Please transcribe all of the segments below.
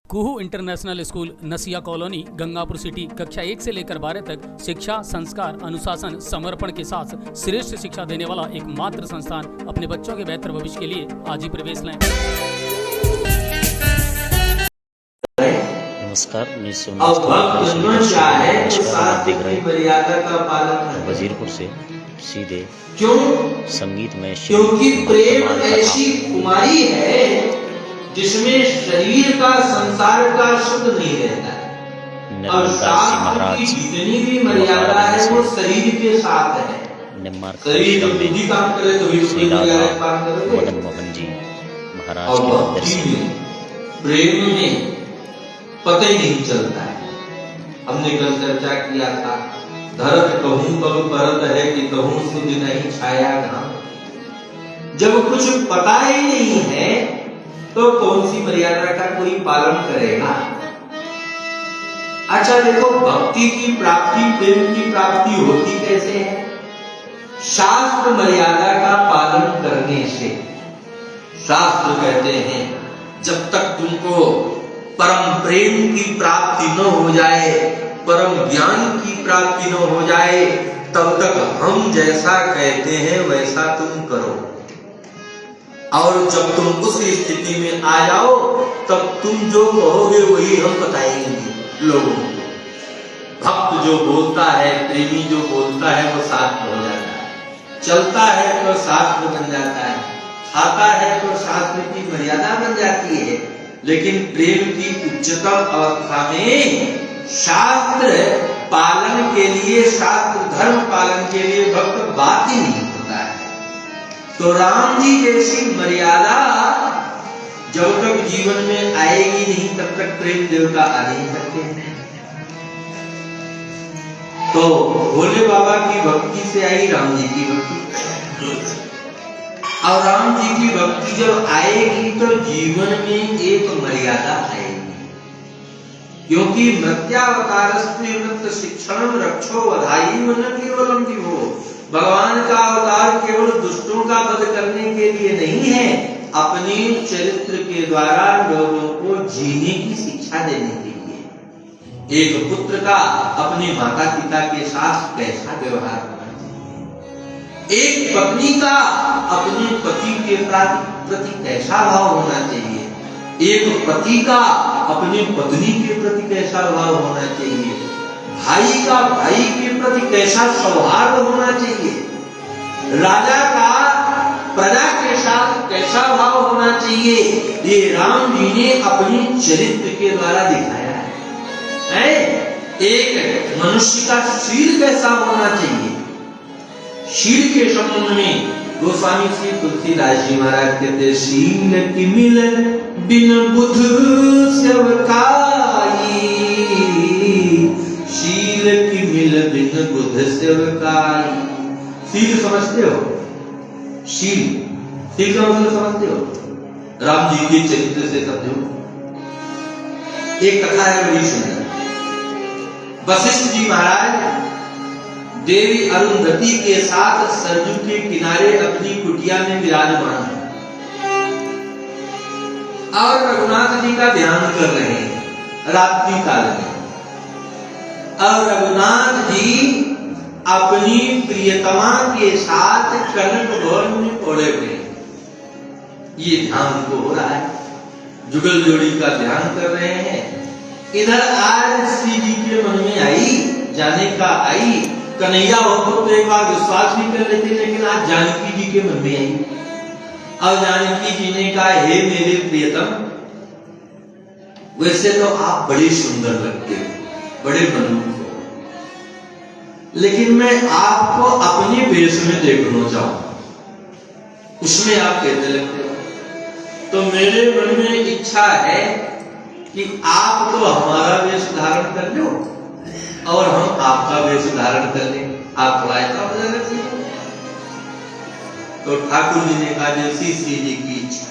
कुहू international school नसिया colony Gangapur city कक्षा 1 से लेकर 12 तक शिक्षा, संस्कार, अनुशासन, समर्पण के साथ श्रेष्ठ शिक्षा देने वाला एकमात्र संस्थान। अपने बच्चों के बेहतर भविष्य के लिए आज ही प्रवेश लें। नमस्कार, वजीरपुर से सीधे संगीत में क्योंकि प्रेम ऐसी कुमारी है जिसमें शरीर का संसार का सुख नहीं रहता है और शास्त्र की जितनी भी मर्यादा है वो शरीर के साथ है। शरीर जब निजी काम करे तो मदन मोहन जी महाराज के दर्शन प्रेम में पता ही नहीं चलता है। हमने कल चर्चा किया था, धरत कहूं पग परत है कि कहूं सुध नहीं छाया घाम। जब कुछ पता ही नहीं है तो कौन सी मर्यादा का कोई पालन करेगा। अच्छा देखो, भक्ति की प्राप्ति, प्रेम की प्राप्ति होती कैसे है? शास्त्र मर्यादा का पालन करने से। शास्त्र कहते हैं जब तक तुमको परम प्रेम की प्राप्ति न हो जाए, परम ज्ञान की प्राप्ति न हो जाए, तब तक हम जैसा कहते हैं वैसा तुम करो। और जब तुम उस स्थिति में आ जाओ तब तुम जो कहोगे वही हम बताएंगे लोगों को। भक्त जो बोलता है, प्रेमी जो बोलता है वो शास्त्र हो जाता है, चलता है तो शास्त्र बन जाता है, खाता है तो शास्त्र की मर्यादा बन जाती है। लेकिन प्रेम की उच्चतम अवस्था में शास्त्र पालन के लिए, शास्त्र धर्म पालन के लिए भक्त बात ही नहीं होता है। तो राम जी जैसी मर्यादा जब तक जीवन में आएगी नहीं तब तक प्रेम देवता आ नहीं सकते हैं। तो भोले बाबा की भक्ति से आई राम जी की भक्ति, और राम जी की भक्ति जब आएगी तो जीवन में एक मर्यादा आएगी। क्योंकि मृत्यावतारस्ते मृत शिक्षणम रक्षो वधाई मन केवलम विभो। भगवान का अवतार केवल दुष्टों का वध करने के लिए नहीं है, अपने चरित्र के द्वारा लोगों को जीने की शिक्षा देने के लिए। एक पुत्र का अपने माता पिता के साथ कैसा व्यवहार करना चाहिए, एक पत्नी का अपने पति के प्रति कैसा भाव होना चाहिए, एक पति का अपने पत्नी के प्रति कैसा भाव होना चाहिए, भाई का भाई के प्रति कैसा सौहार्द होना चाहिए, राजा का प्रजा के साथ कैसा भाव होना चाहिए, ये राम जी ने अपने चरित्र के द्वारा दिखाया है। एक मनुष्य का शील कैसा होना चाहिए। शील के संबंध में गोस्वामी श्री तुलसीदास जी महाराज कहते, शील की मिलन बिन बुध सेवकाई, शील की मिल बिन बुध सेवकाई। शील समझते हो? शील, शील का मतलब समझते हो? राम जी के चरित्र से समझो। एक कथा है बड़ी सुंदर। वशिष्ठ जी महाराज देवी अरुंधति के साथ सरजू के किनारे अपनी कुटिया में विराजमान है और रघुनाथ जी का ध्यान कर रहे हैं रात्रि काल में। और रघुनाथ जी अपनी प्रियतमा के साथ कनक भवन में पड़े हुए हैं। ये ध्यान को हो रहा है, जुगल जोड़ी का ध्यान कर रहे हैं। इधर आज श्री जी के मन में आई, जाने का आई। कन्हैया होकर तो एक बार विश्वास भी कर लेते, लेकिन आज जानकी जी के मन में आई। अब जानकी जी ने कहा, हे मेरे प्रियतम, वैसे तो आप बड़े सुंदर लगते हो, बड़े मनोहर हो, लेकिन मैं आपको अपने वेश में देखना चाहूं। उसमें आप कैसे लगते हो? तो मेरे मन में इच्छा है कि आप तो हमारा वेश धारण कर लो और हम आपका वेश धारण कर लें। आप थोड़ा ऐसा हो जाना चाहिए। तो ठाकुर जी ने कहा, जैसी श्री जी की इच्छा,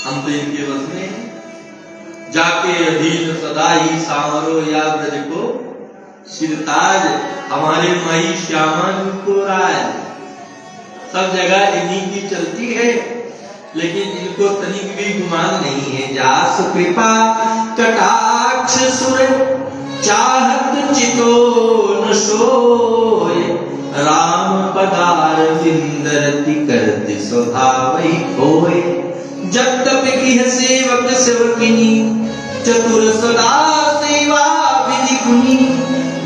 हम तो इनके बस में हैं। जाके अधीन सदा ही सांवरो या ब्रज को सिरताज, हमारे माई श्यामा जी को राज। सब जगह इन्हीं की चलती है, लेकिन इनको तनिक भी गुमान नहीं है। जास कृपा कटाक्ष सुर चाहत चितो न सोय, राम पदार विंदरति करति स्वभावै खोय। जब तप की सेवक सेवकिनी, चतुर सदा सेवा विधि गुनी,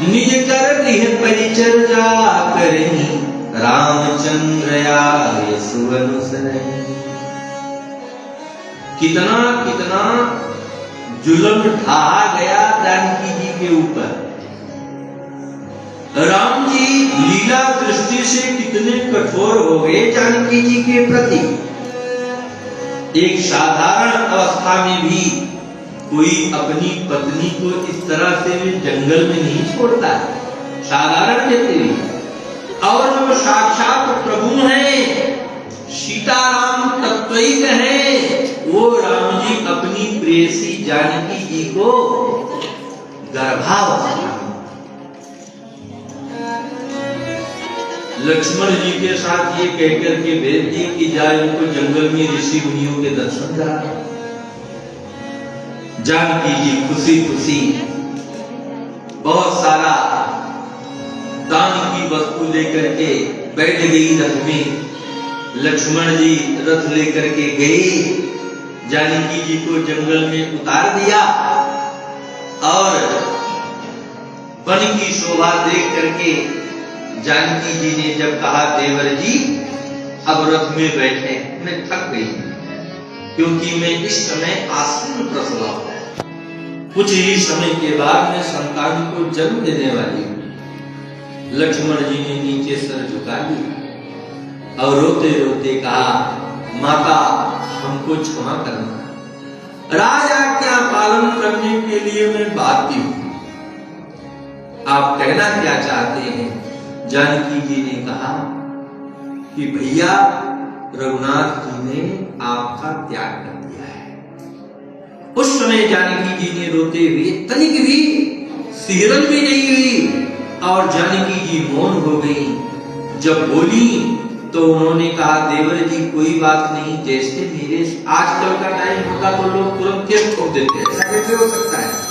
निज कर गृह परिचर्या करही, रामचंद्र आए सुअनुसरहि। कितना कितना जुल्म ढहा गया जानकी जी के ऊपर। राम जी लीला दृष्टि से कितने कठोर हो गए जानकी जी के प्रति। एक साधारण अवस्था में भी कोई अपनी पत्नी को इस तरह से भी जंगल में नहीं छोड़ता है, साधारण व्यक्ति भी। और जो साक्षात प्रभु हैं, सीताराम तत्वैक हैं, वो राम जी अपनी प्रेयसी जानकी जी को गर्भावस्था लक्ष्मण जी के साथ ये कहकर के भेज दिए कि जाए उनको जंगल में ऋषि मुनियों के दर्शन करा। जानकी जी खुशी खुशी बहुत सारा दान की वस्तु लेकर के बैठ गई रथ में। लक्ष्मण जी रथ लेकर के गए, जानकी जी को जंगल में उतार दिया और वन की शोभा देख करके जानकी जी ने जब कहा देवर जी अब रथ में बैठे, मैं थक गई क्योंकि मैं इस समय आसन प्रसव हूं, कुछ ही समय के बाद मैं संतान को जन्म देने वाली हूं। लक्ष्मण जी ने नीचे सर झुका दिया और रोते रोते कहा माता हमको क्षमा करना, राज आज्ञा पालन करने के लिए मैं बाध्य हूं, आप कहना क्या चाहते हैं। जानकी जी ने कहा कि भैया रघुनाथ जी ने आपका त्याग कर दिया है। उस समय जानकी जी ने रोते हुए तनिक भी सिहरन भी नहीं हुई और जानकी जी मौन हो गई। जब बोली तो उन्होंने कहा देवर जी कोई बात नहीं, जैसे मेरे आजकल का टाइम होता तो लोग तुरंत केस ठोक देते हैं, ऐसा कैसे हो सकता है।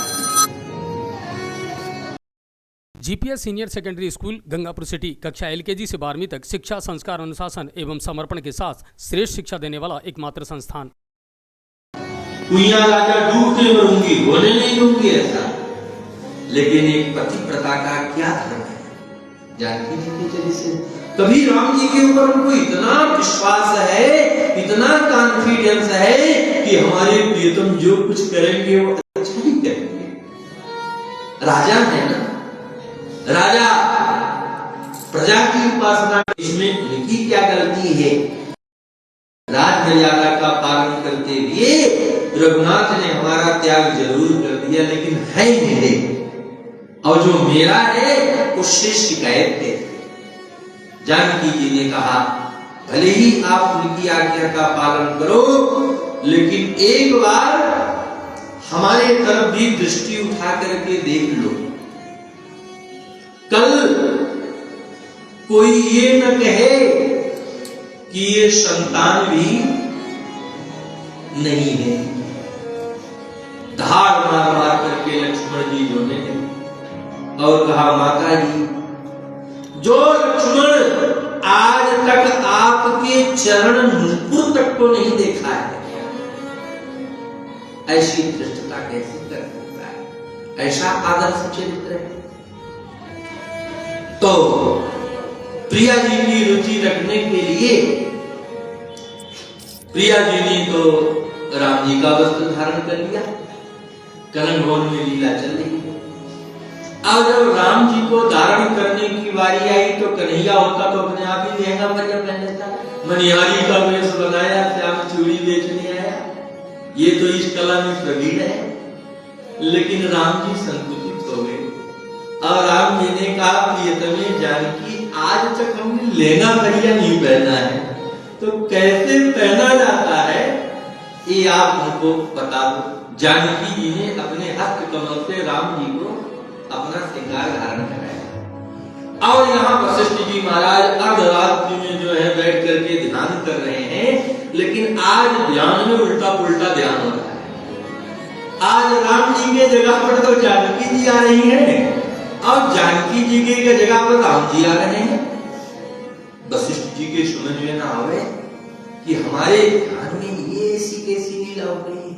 GPS senior secondary school Gangapur city कक्षा एलकेजी से 12वीं तक शिक्षा, संस्कार, अनुशासन एवं समर्पण के साथ श्रेष्ठ शिक्षा देने वाला एकमात्र संस्थान। कुइयां राजा डूबते मरूंगी, होने नहीं दूंगी ऐसा। लेकिन एक पति प्रथा का क्या धर्म है जानकी जी के चरित्र से। कभी राम जी के ऊपर उनको इतना विश्वास है, इतना कॉन्फिडेंस है कि हमारे प्रियतम जो कुछ करेंगे वो अच्छा ही करेंगे। राजा है ना, राजा प्रजा की उपासना, इसमें उनकी क्या गलती है। राज मर्यादा का पालन करते हुए रघुनाथ ने हमारा त्याग जरूर कर दिया, लेकिन है मेरे और जो मेरा है उससे शिकायत है। जानकी जी ने कहा भले ही आप उनकी आज्ञा का पालन करो, लेकिन एक बार हमारे तरफ भी दृष्टि उठा करके देख लो। कल कोई ये न कहे कि ये संतान भी नहीं है। धार मार मार करके लक्ष्मण जी रोने लगे और कहा माता जी, जो लक्ष्मण आज तक आपके चरण नुपुर तक को नहीं देखा है, ऐसी धृष्टता कैसे कर सकता है। ऐसा आदर्श चरित्र है। तो प्रिया जी की रुचि रखने के लिए प्रिया जी ने तो राम जी का वस्त्र धारण कर लिया, कलन भवन में लीला चल रही है। अब जब राम जी को धारण करने की बारी आई तो कन्हैया होता तो अपने आप ही लहंगा पहन लेता, मनिहारी का वेश बनाया, श्याम चूड़ी बेचने आया। ये तो इस कला में प्रवीण है। लेकिन राम जी संकुचित हो गए और राम जी ने कहा प्रियतमे जानकी, आज तक हमने लहंगा बढ़िया नहीं पहना है, तो कैसे पहना जाता है ये आप हमको बता दो। जानकी जी ने अपने हस्त कमल से राम जी को अपना श्रृंगार धारण कराया और यहाँ वशिष्ठ जी महाराज अर्धरात्रि में जो है बैठ करके ध्यान कर रहे हैं, लेकिन आज ध्यान में उल्टा पुल्टा ध्यान हो रहा है। आज राम जी के जगह पर तो जानकी जी आ रही हैं और जानकी जी के जगह पर राम जी आ रहे हैं। वशिष्ठ जी के समझ में ना आवे कि हमारे ध्यान में ये ऐसी कैसी लीला हो गई है।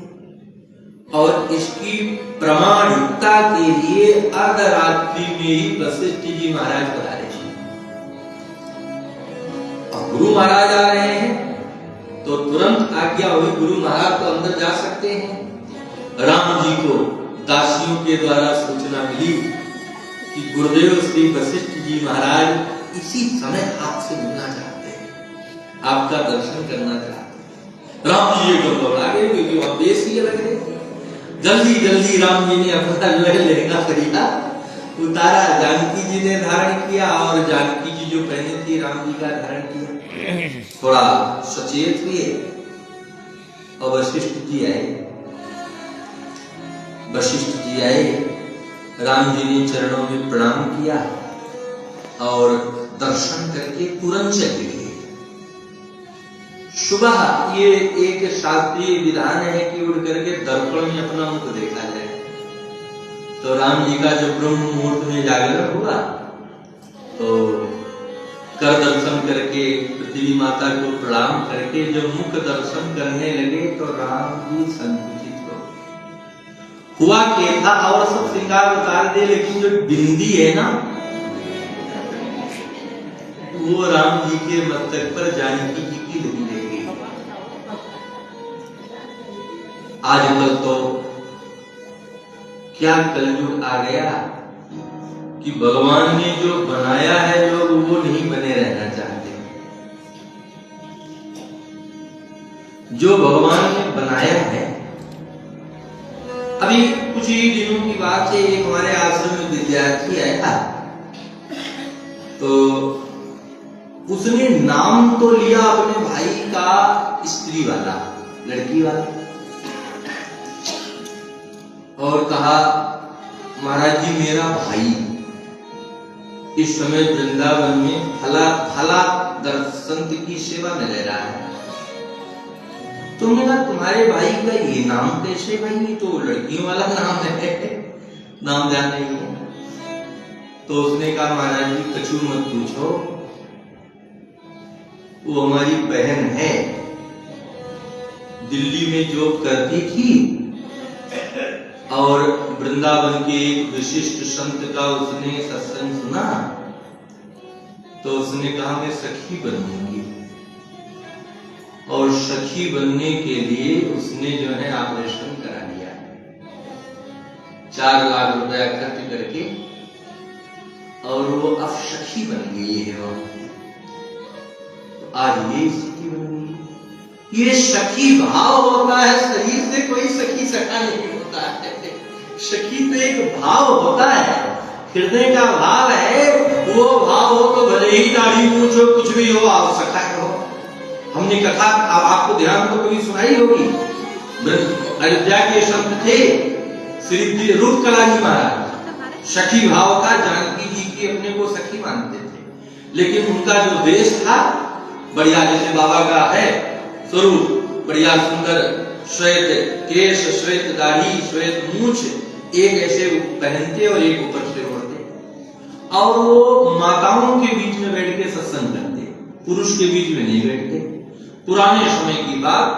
और इसकी प्रमाणिकता के लिए अर्धरात्रि में ही वशिष्ठ जी महाराज बता रहे हैं और गुरु महाराज आ रहे हैं तो तुरंत आज्ञा हुई, गुरु महाराज तो अंदर जा सकते हैं। राम जी को दासियों के द्वारा सूचना मिली कि गुरुदेव श्री वशिष्ठ जी महाराज इसी समय आपसे मिलना चाहते हैं, आपका दर्शन करना चाहते हैं। राम जी एकदम घबरा गए क्योंकि वहां बेस ही लग रहे। जल्दी जल्दी राम जी ने अपना लहंगा खरीदा, उतारा, जानकी जी ने धारण किया और जानकी जी जो पहने थी राम जी का धारण किया। थोड़ा सचेत हुए और वशिष्ठ जी आए। वशिष्ठ जी आए, राम जी ने चरणों में प्रणाम किया और दर्शन करके तुरंत चले गए। सुबह ये एक शास्त्रीय विधान है कि उड़ करके दर्पण में अपना मुख देखा जाए। तो राम जी का जब ब्रह्म मुहूर्त में जागरण हुआ तो कर दर्शन करके पृथ्वी माता को प्रणाम करके जब मुख दर्शन करने लगे तो राम जी संकुचित हो हुआ के था और सब श्रृंगार उतार दे, लेकिन जो बिंदी है ना वो राम जी के मस्तक पर जानकी जी की लगी रह गई। आजकल तो क्या कलयुग आ गया कि भगवान ने जो बनाया है लोग वो नहीं बने रहना चाहते। जो भगवान ने बनाया है, अभी कुछ ही दिनों की बात है, एक हमारे आश्रम में विद्यार्थी आया तो उसने नाम तो लिया अपने भाई का स्त्री वाला, लड़की वाला, और कहा महाराज जी मेरा भाई इस समय वृंदावन में फला दर्शन की सेवा में ले रहा है। तुमने कहा तुम्हारे भाई का ये नाम कैसे? भाई ये तो लड़कियों वाला नाम है, नाम ध्यान नहीं है। तो उसने कहा महाराज जी कछु मत पूछो, वो हमारी बहन है, दिल्ली में जॉब करती थी और वृंदावन के एक विशिष्ट संत का उसने सत्संग सुना तो उसने कहा मैं सखी बनूंगी, और सखी बनने के लिए उसने जो है ऑपरेशन करा लिया, 4 लाख रुपया खर्च करके, और वो अब सखी बन गई है। वो आज ये स्थिति बन गई। ये सखी भाव होता है, शरीर से कोई सखी सखा नहीं होता है। सखी तो एक भाव होता है, हृदय का भाव है। वो भाव हो तो भले ही दाढ़ी मूंछ हो, कुछ भी हो, आप सखा हो। हमने कथा आपको ध्यान तो कभी सुनाई होगी, अयोध्या के संत थे श्री रूपकला जी महाराज, सखी भाव का जानकी जी की अपने को सखी मानते थे, लेकिन उनका जो वेश था बढ़िया, जैसे बाबा का है स्वरूप, बढ़िया सुंदर श्वेत केश, श्वेत दाढ़ी, श्वेत मूंछ, एक ऐसे पहनते और एक ऊपर से ओढ़ते, और वो माताओं के बीच में बैठ के सत्संग करते, पुरुष के बीच में नहीं बैठते। पुराने समय की बात,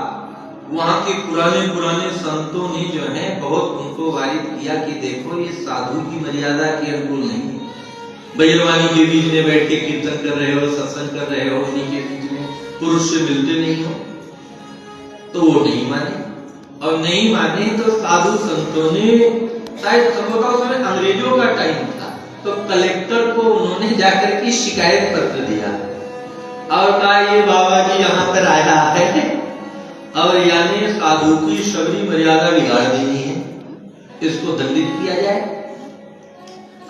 वहां के पुराने संतों ने जो है बहुत उनको वारित किया कि देखो ये साधु की मर्यादा के अनुकूल नहीं है, बैरवानी के बीच में बैठ के कीर्तन कर रहे हो, सत्संग कर रहे हो, उन्हीं के बीच में पुरुष से मिलते नहीं हो। तो वो नहीं माने, और नहीं माने तो साधु संतों ने, शायद संभवतः उस समय अंग्रेजों का टाइम था, तो कलेक्टर को उन्होंने जाकर के शिकायत पत्र दिया और कहा ये बाबा जी यहाँ पर आया है और यानी साधु की सबरी मर्यादा बिगाड़ देनी है, इसको दंडित किया जाए।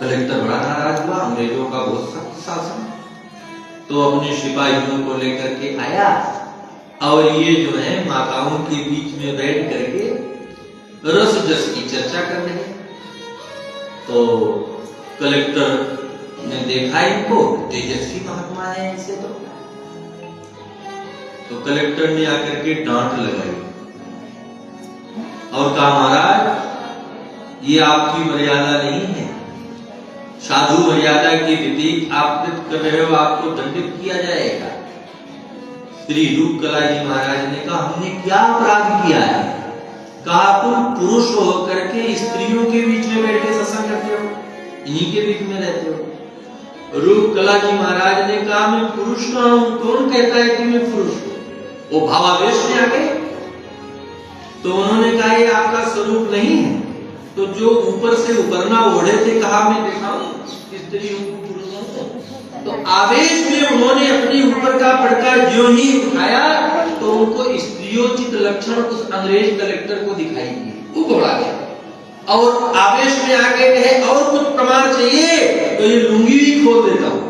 कलेक्टर बड़ा नाराज हुआ, अंग्रेजों का बहुत सख्त शासन, तो अपने सिपाहियों को लेकर के आया और ये जो है माताओं के बीच में बैठ करके रस जस की चर्चा कर रहे। तो कलेक्टर ने देखा इनको, तेजस्वी महात्मा है ऐसे, तो कलेक्टर ने आकर के डांट लगाई और कहा महाराज ये आपकी मर्यादा नहीं है, साधु मर्यादा के विपरीत आप कृत कर रहे हो, आपको दंडित किया जाएगा। श्री रूप कला जी महाराज ने कहा हमने क्या अपराध किया है? कहा तुम पुरुष होकर के स्त्रियों के बीच में बैठ के सत्संग करते हो, इन्हीं के बीच में रहते हो। रूप कला जी महाराज ने कहा मैं पुरुष कहाँ हूं? कौन कहता है कि मैं पुरुष हूं? वो भावावेश में आ गए। तो उन्होंने कहा ये आपका स्वरूप नहीं है। तो जो ऊपर से उपरना ओढ़े थे कहा मैं दिखाऊं स्त्रियों को पुरुषों को। तो आवेश में उन्होंने अपने ऊपर का पड़का ज्यों ही उठाया तो उनको स्त्रियोचित लक्षण उस अंग्रेज कलेक्टर को दिखाई दिए, वो घबरा गया और आवेश में आके कहे और कुछ प्रमाण चाहिए तो ये लुंगी भी खोल देता हूं।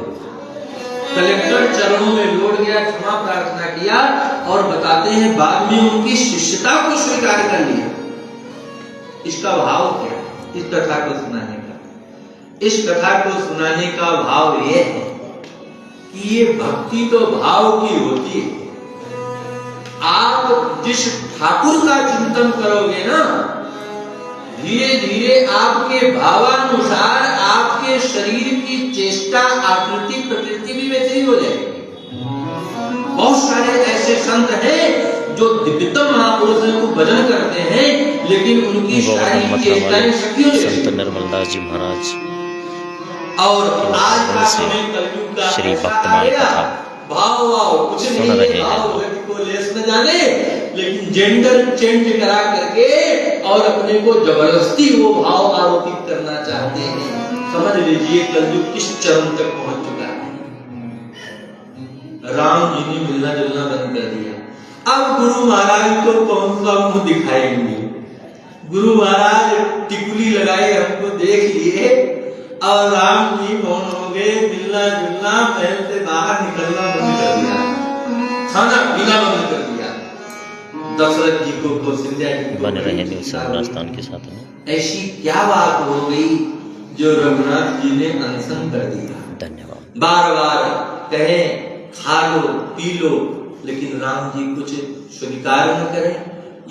कलेक्टर चरणों में लौट गया, क्षमा प्रार्थना किया और बताते हैं बाद में उनकी शिष्यता को स्वीकार कर लिया। इसका भाव क्या? इस कथा को सुनाने का, इस कथा को सुनाने का भाव यह है कि ये भक्ति तो भाव की होती है। आप जिस ठाकुर का चिंतन करोगे ना, धीरे धीरे आपके भावानुसार आपके शरीर की चेष्टा आकृति प्रकृति भी वैसे ही हो जाएगी। बहुत सारे ऐसे संत हैं जो दिव्यतम महापुरुषों को भजन करते हैं लेकिन उनकी सारी चेष्टाएं सखियों से संत निर्मलदास जी महाराज और आज का समय कलयुग का श्री भक्तमाल कथा भाव कुछ सुन नहीं रहे है, हैं। भाव को लेस न जाने लेकिन जेंडर चेंज करा करके और अपने को जबरदस्ती वो भाव आरोपित करना चाहते हैं। समझ लीजिए कलयुग किस चरम तक पहुंच चुका है। राम जी ने मिलना जुलना बंद कर दिया। अब गुरु महाराज को कौन सा मुंह दिखाएंगे? गुरु महाराज टिकुली लगाए हमको देख लिए और राम जी मौन हो गए, मिलना जुलना महल से बाहर निकलना बंद कर दिया, खाना पीना बंद कर दिया। दशरथ जी को कौशल्या जी को बन रहे हैं राजस्थान के साथ में। ऐसी क्या बात हो गई जो रघुनाथ जी ने अनशन कर दिया? धन्यवाद। बार बार कहे खा लो पी लो लेकिन राम जी कुछ स्वीकार न करें,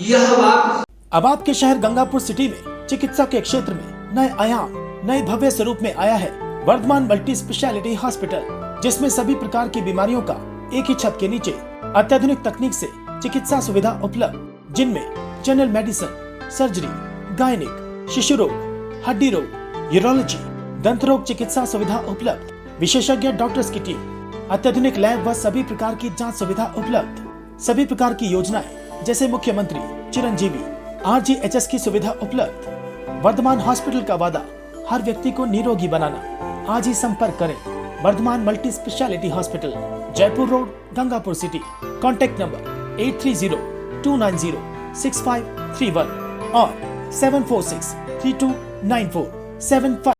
यह बात। अब आपके शहर गंगापुर सिटी में चिकित्सा के क्षेत्र में नए आयाम नए भव्य स्वरूप में आया है वर्धमान मल्टी स्पेशलिटी हॉस्पिटल, जिसमें सभी प्रकार की बीमारियों का एक ही छत के नीचे अत्याधुनिक तकनीक से चिकित्सा सुविधा उपलब्ध, जिनमें जनरल मेडिसिन, सर्जरी, गायनिक, शिशु रोग, हड्डी रोग, यूरोलॉजी, दंत रोग चिकित्सा सुविधा उपलब्ध, विशेषज्ञ डॉक्टर्स की टीम, अत्याधुनिक लैब व सभी प्रकार की जांच सुविधा उपलब्ध, सभी प्रकार की योजनाएं जैसे मुख्यमंत्री चिरंजीवी RGHS की सुविधा उपलब्ध। वर्धमान हॉस्पिटल का वादा हर व्यक्ति को निरोगी बनाना। आज ही संपर्क करें Vardhman multi speciality hospital, Jaipur road, Gangapur city. Contact number 8302906531 और 746329475।